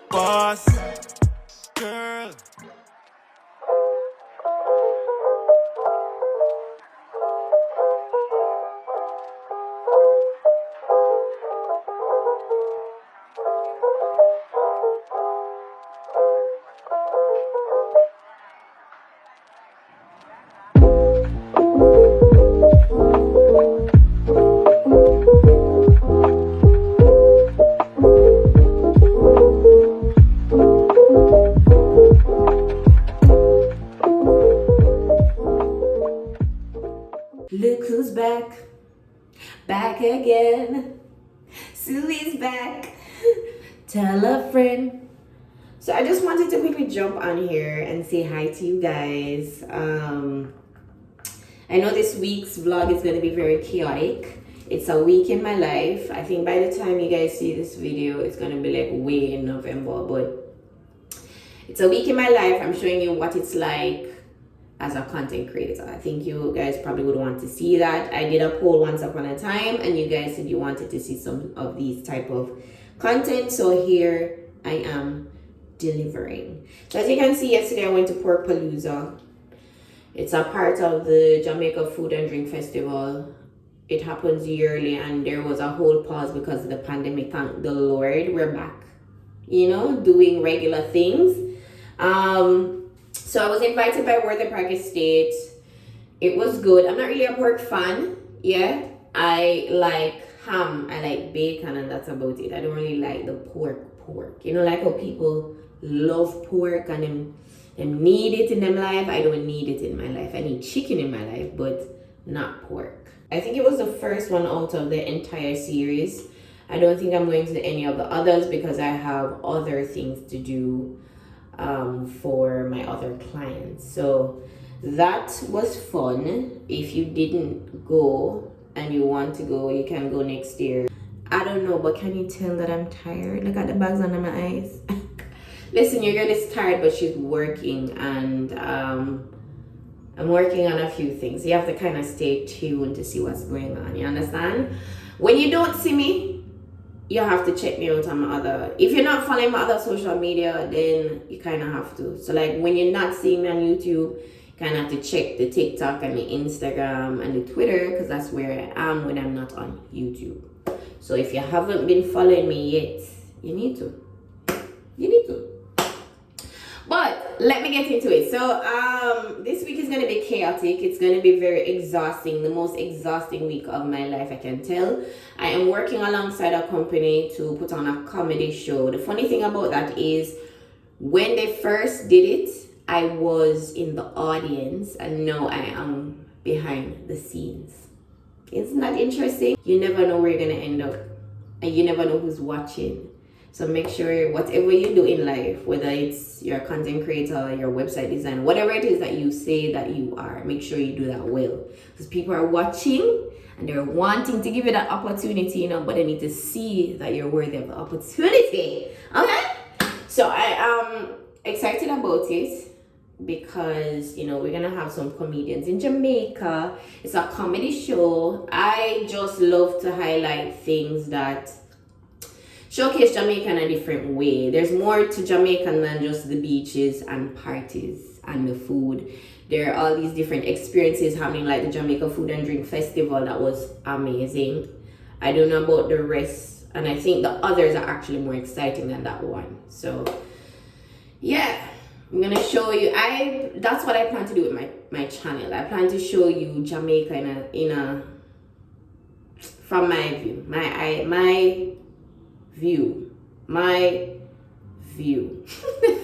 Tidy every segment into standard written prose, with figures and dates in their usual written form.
Boss girl. Look who's back, back again. Sue is back. Tell a friend. So I just wanted to quickly jump on here and say hi to you guys. I know this week's vlog is going to be very chaotic. It's a week in my life. I think by the time you guys see this video, it's going to be like way in November. But it's a week in my life. I'm showing you what it's like as a content creator. I think you guys probably would want to see that. I did a poll once upon a time and you guys said you wanted to see some of these type of content. So here I am delivering. So as you can see, yesterday I went to Palooza. It's a part of the Jamaica Food and Drink Festival. It happens yearly and there was a whole pause because of the pandemic. Thank the Lord, we're back, you know, doing regular things. So I was invited by Worthy Park Estate. It was good. I'm not really a pork fan. Yeah, I like ham, I like bacon, and that's about it. I don't really like the pork. You know, like how people love pork and them need it in their life. I don't need it in my life. I need chicken in my life, but not pork. I think it was the first one out of the entire series. I don't think I'm going to any of the others because I have other things to do for my other clients. So that was fun. If you didn't go and you want to go, you can go next year. I don't know, but can you tell that I'm tired? Look at the bags under my eyes. Listen, your girl is tired, but she's working, and I'm working on a few things. You have to kind of stay tuned to see what's going on. You understand? When you don't see me, you have to check me out on my other. If you're not following my other social media, then you kind of have to. So like when you're not seeing me on YouTube, you kind of have to check the TikTok and the Instagram and the Twitter, because that's where I am when I'm not on YouTube. So if you haven't been following me yet, you need to. But let me get into it. So this week is going to be chaotic. It's going to be very exhausting. The most exhausting week of my life, I can tell. I am working alongside a company to put on a comedy show. The funny thing about that is when they first did it, I was in the audience, and now I am behind the scenes. Isn't that interesting? You never know where you're going to end up, and you never know who's watching. So make sure whatever you do in life, whether it's your content creator, your website design, whatever it is that you say that you are, make sure you do that well. Because people are watching and they're wanting to give you that opportunity, you know, but they need to see that you're worthy of the opportunity. Okay? So I am excited about it because, you know, we're going to have some comedians in Jamaica. It's a comedy show. I just love to highlight things that showcase Jamaica in a different way. There's more to Jamaican than just the beaches and parties and the food. There are all these different experiences happening, like the Jamaica Food and Drink Festival. That was amazing. I don't know about the rest, and I think the others are actually more exciting than that one. So yeah, I'm gonna show you. That's what I plan to do with my channel. I plan to show you Jamaica from my view, my view.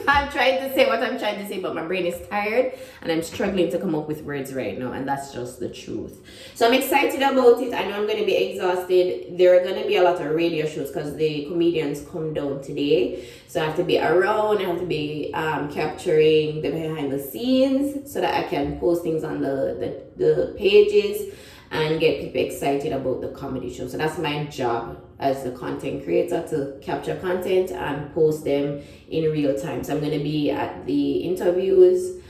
I'm trying to say what I'm trying to say, but my brain is tired and I'm struggling to come up with words right now, and that's just the truth. So I'm excited about it. I know I'm going to be exhausted. There are going to be a lot of radio shows because the comedians come down today, so I have to be around. I have to be capturing the behind the scenes so that I can post things on the pages and get people excited about the comedy show. So that's my job as the content creator, to capture content and post them in real time. So I'm going to be at the interviews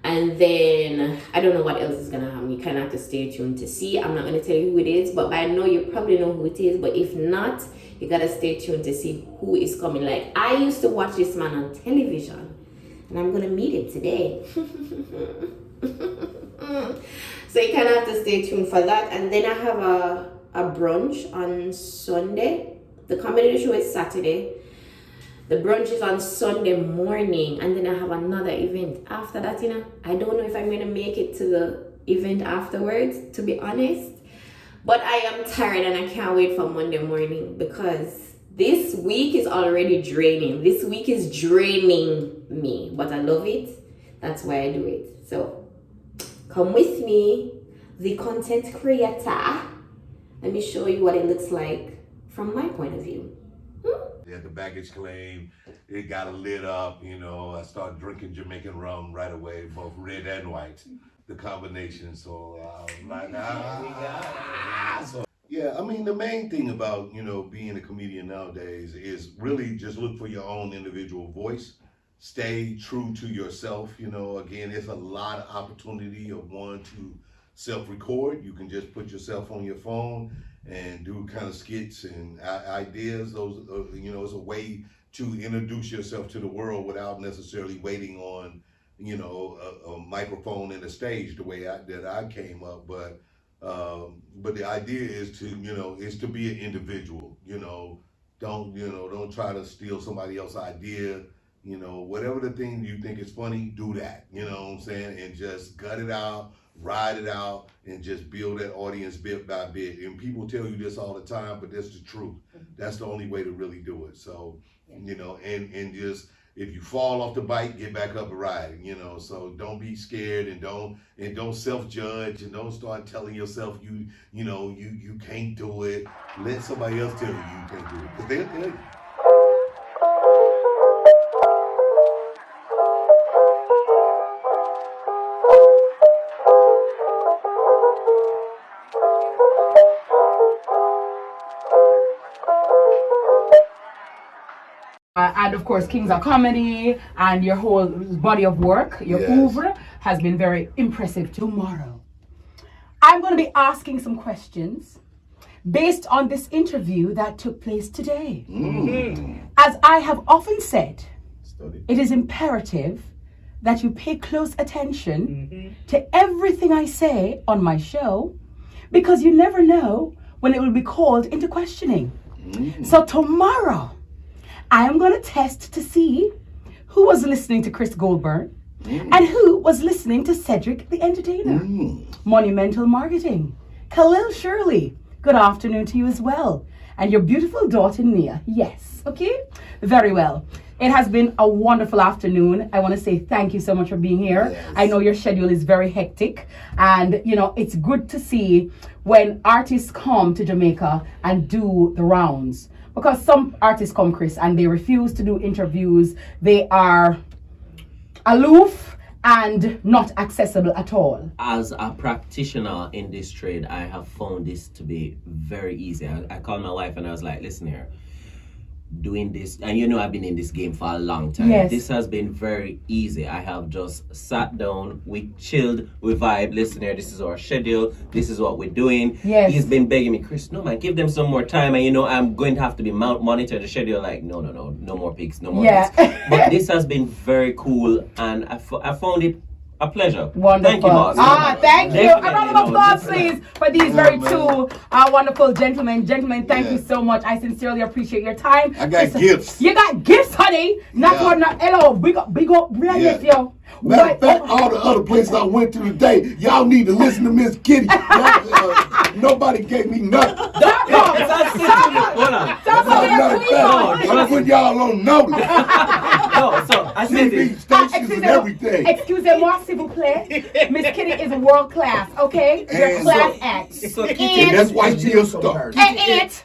And then I don't know what else is gonna happen. You kind of have to stay tuned to see. I'm not gonna tell you who it is, but I know you probably know who it is. But if not, you gotta stay tuned to see who is coming. Like, I used to watch this man on television, and I'm gonna meet him today. So you kind of have to stay tuned for that. And then I have a brunch on Sunday. The comedy show is Saturday. The brunch is on Sunday morning, and then I have another event after that. I don't know if I'm gonna make it to the event afterwards, to be honest. But I am tired and I can't wait for Monday morning, because this week is already draining. This week is draining me, but I love it. That's why I do it. So come with me, the content creator. Let me show you what it looks like from my point of view. They had the baggage claim. It got lit up. I started drinking Jamaican rum right away, both red and white, the combination. So I was like, So, yeah, I mean, the main thing about, being a comedian nowadays is really just look for your own individual voice. Stay true to yourself. Again, there's a lot of opportunity of one to self-record. You can just put yourself on your phone and do kind of skits and ideas. Those, it's a way to introduce yourself to the world without necessarily waiting on, a microphone and a stage the way that I came up. But the idea is to be an individual. Don't try to steal somebody else's idea. Whatever the thing you think is funny, do that. You know what I'm saying? And just gut it out, ride it out, and just build that audience bit by bit. And people tell you this all the time, but that's the truth. That's the only way to really do it. So, and just, if you fall off the bike, get back up and ride. So don't be scared, and don't self-judge, and don't start telling yourself you can't do it. Let somebody else tell you can't do it, because they'll tell you. And of course, Kings of Comedy and your whole body of work, your oeuvre, has been very impressive. Tomorrow, I'm going to be asking some questions based on this interview that took place today. As I have often said, it is imperative that you pay close attention to everything I say on my show, because you never know when it will be called into questioning. So tomorrow, I am going to test to see who was listening to Chris Goldberg and who was listening to Cedric the Entertainer. Monumental Marketing. Khalil Shirley, good afternoon to you as well. And your beautiful daughter, Nia. Yes, okay? Very well. It has been a wonderful afternoon. I want to say thank you so much for being here. Yes. I know your schedule is very hectic. And, it's good to see when artists come to Jamaica and do the rounds. Because some artists come, Chris, and they refuse to do interviews. They are aloof and not accessible at all. As a practitioner in this trade, I have found this to be very easy. I called my wife and I was like, listen here, doing this, and I've been in this game for a long time. Yes. This has been very easy. I have just sat down, we chilled, we vibe. Listen here, this is our schedule, this is what we're doing. Yes. He's been begging me, Chris, no man, give them some more time, and I'm going to have to be monitoring the schedule. Like, no more pics, no more pics. But this has been very cool, and I found it a pleasure. Wonderful. Thank you, Boss. Thank you. A round of applause, please, for these two wonderful gentlemen. Gentlemen, thank you so much. I sincerely appreciate your time. I got gifts. You got gifts, honey. Hello. Big up. Yo. Matter of fact, all the other places I went to today, y'all need to listen to Miss Kitty. Nobody gave me nothing. I'm putting y'all on notice. I said TV stations and everything. Excusez-moi, s'il vous plaît. Miss Kitty is world class, okay? You're class act. And that's why she's a star.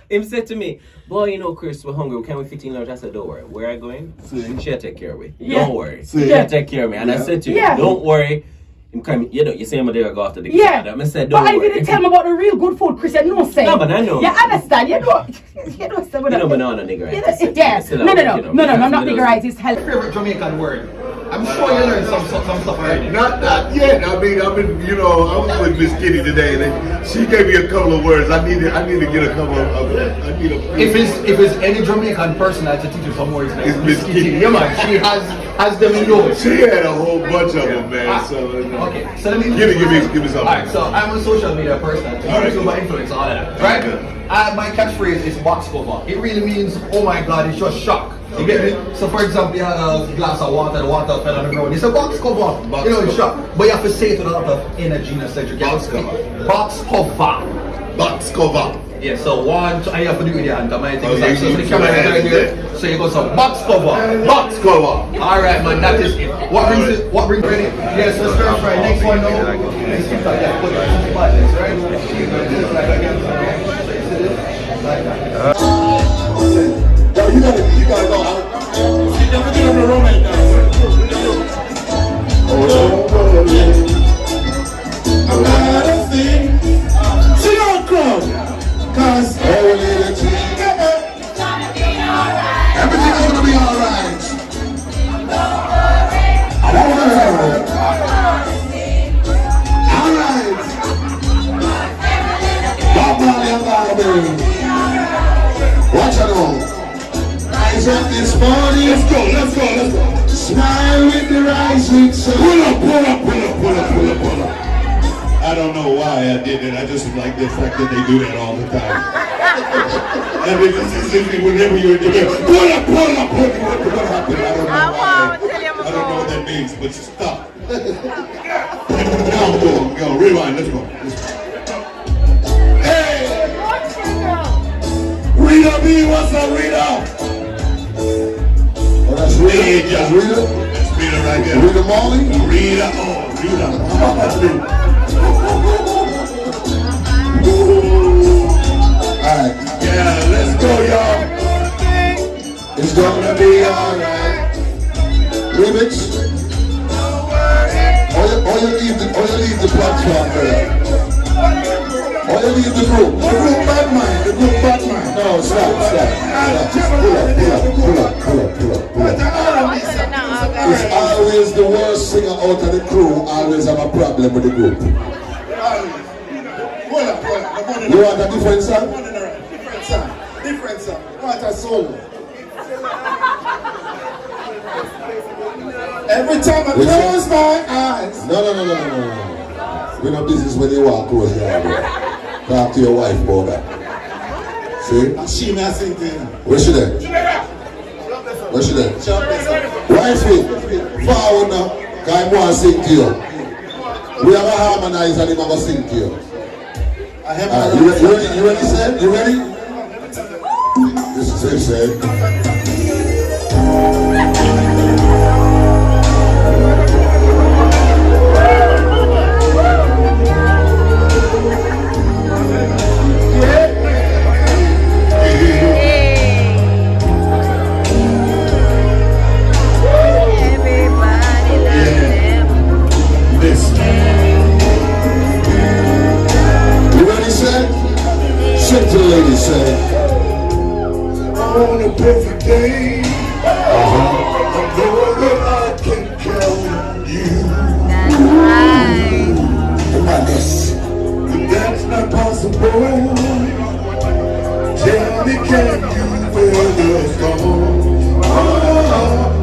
Him said to me, boy, Chris, we're hungry. Can we fit in lunch? I said, don't worry. Where I going? She'll take care of me. Don't worry. She'll take care of me. And I said to you, don't worry. You say I'm there, go after the kitchen. I said, don't worry. But I didn't tell him about the real good food, Chris. You know what I'm saying? No, but I know. You understand? You know banana nigger. Yes. No, I'm not nigger. It's hell. Favorite Jamaican word? I'm sure you learned some stuff already. Not yet. I mean, I've been, you know, I was with Miss Kitty today, and she gave me a couple of words. I need to get a couple of. I need a. If it's any Jamaican person that's a teacher some words, it's Miss Kitty. Yeah, man. She has them in yours. She had a whole bunch of them, man. So okay. So let me give me something. All right. So I'm a social media person. All right. My influence, all of that. Right. My catchphrase is box cover. It really means, oh my God, it's just shock. You get me? So for example, you had a glass of water, the water fell on the ground. It's a box cover. You know, it's shock. But you have to say it with a lot of energy and Cedric. Box cover. Box cover. Box cover. Yeah, so one, two, and you have to do it with your hand. So the camera is right here. So you go some box cover. Box cover. Alright man, that is it. What brings ready? Yes, let's stir fry. Next one now. Let's keep like that. Put it in the right? Like that. Yo, you gotta go out. You never get on the romance now. I'm not a thing. Sing out, crowd. Cause everything's gonna be alright. Alright. Bob Marley and Barbie. Watch out now. Rise up this morning. Let's go. Smile with the rising sun. Pull up. I don't know why I did it. I just like the fact that they do that all the time. And whenever you're doing pull up. What happened? I don't know why. I don't know what that means, but stop. Now go. Rewind. Let's go. Hey! Rita B, what's up, Rita? Oh, that's Rita. That's Rita. That's Rita right there. Rita Molly. Rita. Oh, Rita. That's Rita. Alright, yeah, let's go, y'all. It's gonna be alright. Remix. Or you leave the platform there. Or you leave the group. The group bad mind. No, stop. Pull up. It's always the worst singer out of the crew. Always have a problem with the group. You want a different song? Different song. What a solo. Every time I close my eyes. No. We're not business when you walk close your eyes. Talk to your wife, boy. See? She may sing to you. Where she there? Wifey, forward now. I want to sing to you. We have a harmonize and I'm going to sing to you. You ready, Seth? You ready? This is it, Seth. The lady said, on a perfect day, I know that I can count on you. That's right. But that's not possible. Tell me, can you ever go?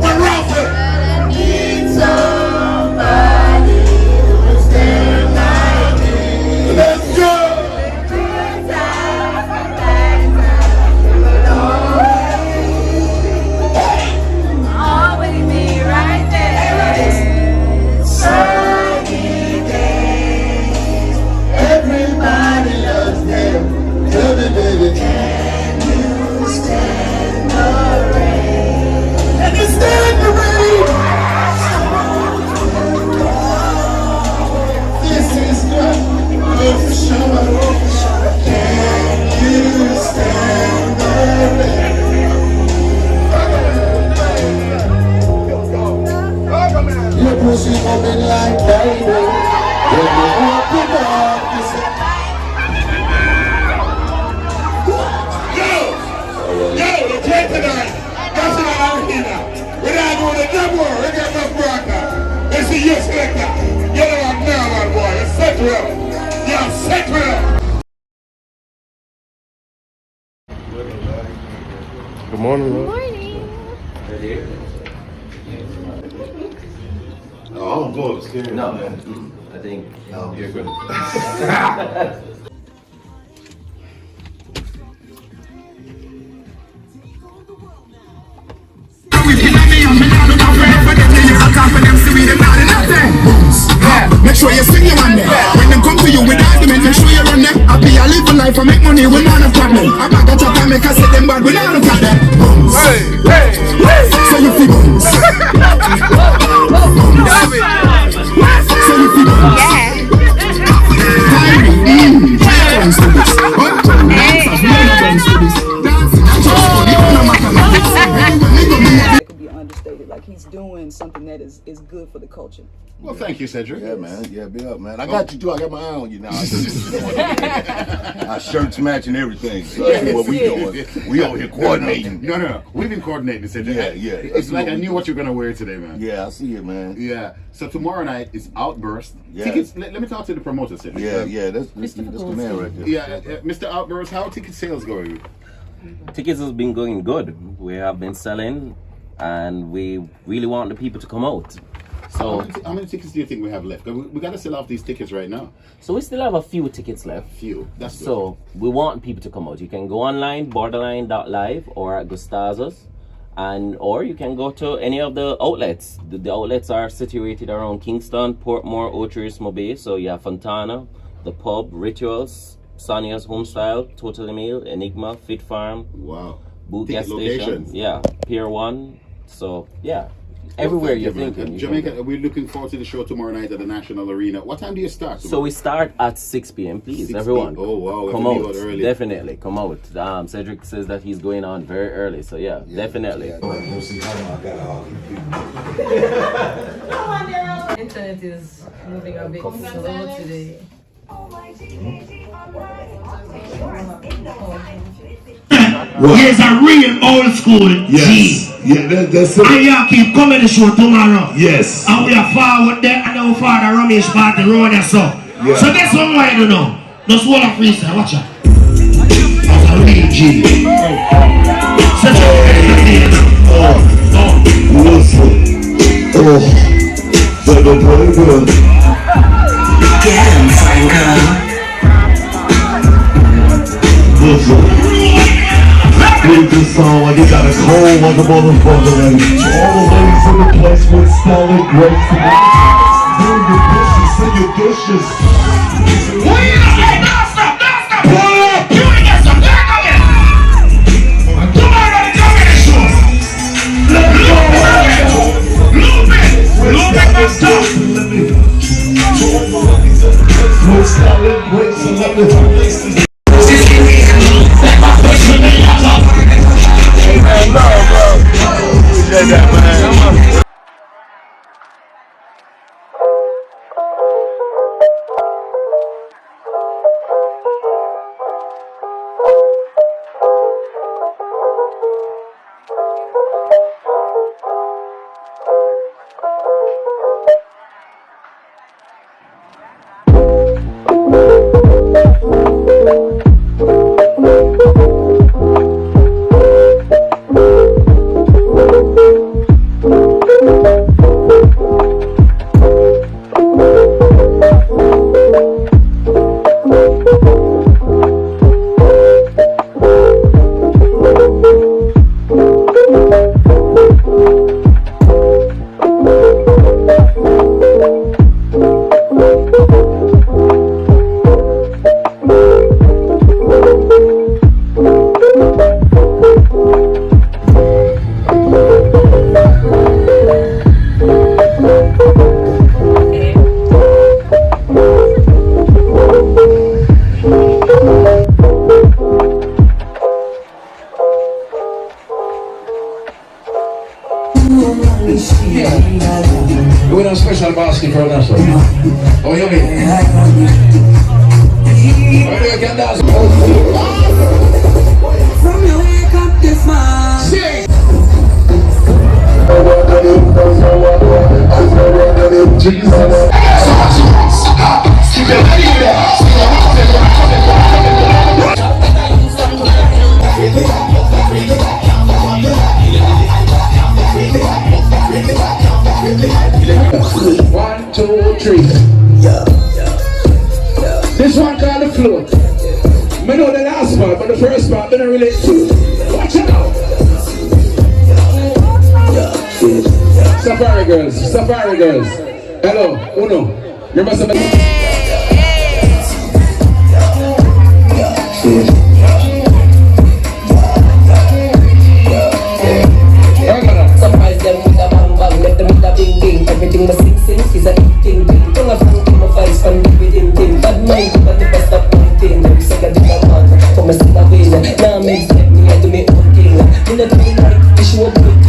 We're Robert. I need somebody who will stand by me. Let's go. Good morning, man. Oh, I'm going scared. No, I think you're good. Make sure you sing your one there. When them come to you with argument, make sure you run them. I be a live a life, I make money, we not a problem. I back a chop and make us say them bad, we not a problem. Bones. So you feel bones. So you feel bones. Dance to this. That could be understated. Like he's doing something that is good for the culture. Well, thank you, Cedric. Yeah, man. Yeah, be up, man. I got you too. I got my eye on you now. Our shirts matching everything. So that's what we doing. We over here coordinating. No. We've been coordinating, Cedric. Yeah. It's like I knew what you're gonna wear today, man. Yeah, I see it, man. Yeah. So tomorrow night is Outburst. Yeah. Tickets. Let me talk to the promoter, Cedric. Yeah. That's the man right there. Yeah, Mr. Outburst, how are ticket sales going? Tickets has been going good. We have been selling, and we really want the people to come out. So how many tickets do you think we have left? We got to sell off these tickets right now. So we still have a few tickets left. Few. That's good. So we want people to come out. You can go online, borderline.live or at Gustazo's, or you can go to any of the outlets. The outlets are situated around Kingston, Portmore, Ocheris, Bay. So you have Fontana, the pub, Rituals, Sonia's Homestyle, Totally Meal, Enigma, Fit Farm. Wow. Boot Ticket Gas Station. locations. Yeah. Pier 1. So yeah. Everywhere you're thinking. Jamaica, we're looking forward to the show tomorrow night at the National Arena. What time do you start tomorrow? So we start at 6 p.m. Please, 6 everyone. Oh wow, come out. Early. Definitely, come out. Cedric says that he's going on very early, so yeah. Definitely. Internet is moving a bit slow today. Here's a real old school G. Yeah, that's it. And y'all keep coming to the show tomorrow. Yes. And we are forward there and our father Ramesh party road and so. Yeah. So guess what I do now? Just hold a freestyle, watch out. As a real G. Such a listen. But the boy get him, Franco. with this song like it got a cold like a motherfucker. And all the ladies in the place with style and grace. Bring your dishes and your dishes. Hey, don't stop. Pull up. You ain't got some back on it. Tomorrow, come in the show. Loop it, don't stop. With style and grace and let me We're on special basket for us. Oh, you mean? You can dance. From your wake up this morning. Jesus. this one called the float. I know the last part, but the first part I don't relate to. Watch it out. Safari girls. Hello, uno. You must have surprise them with a bang bang, let them with a bing bing. Everything must sing is a ting ting. Don't have to give a vice from the within thing. Bad mind, but the best of one thing. Every second in a month, for my still a win. Now make me, I do me own thing. In a time like, this show up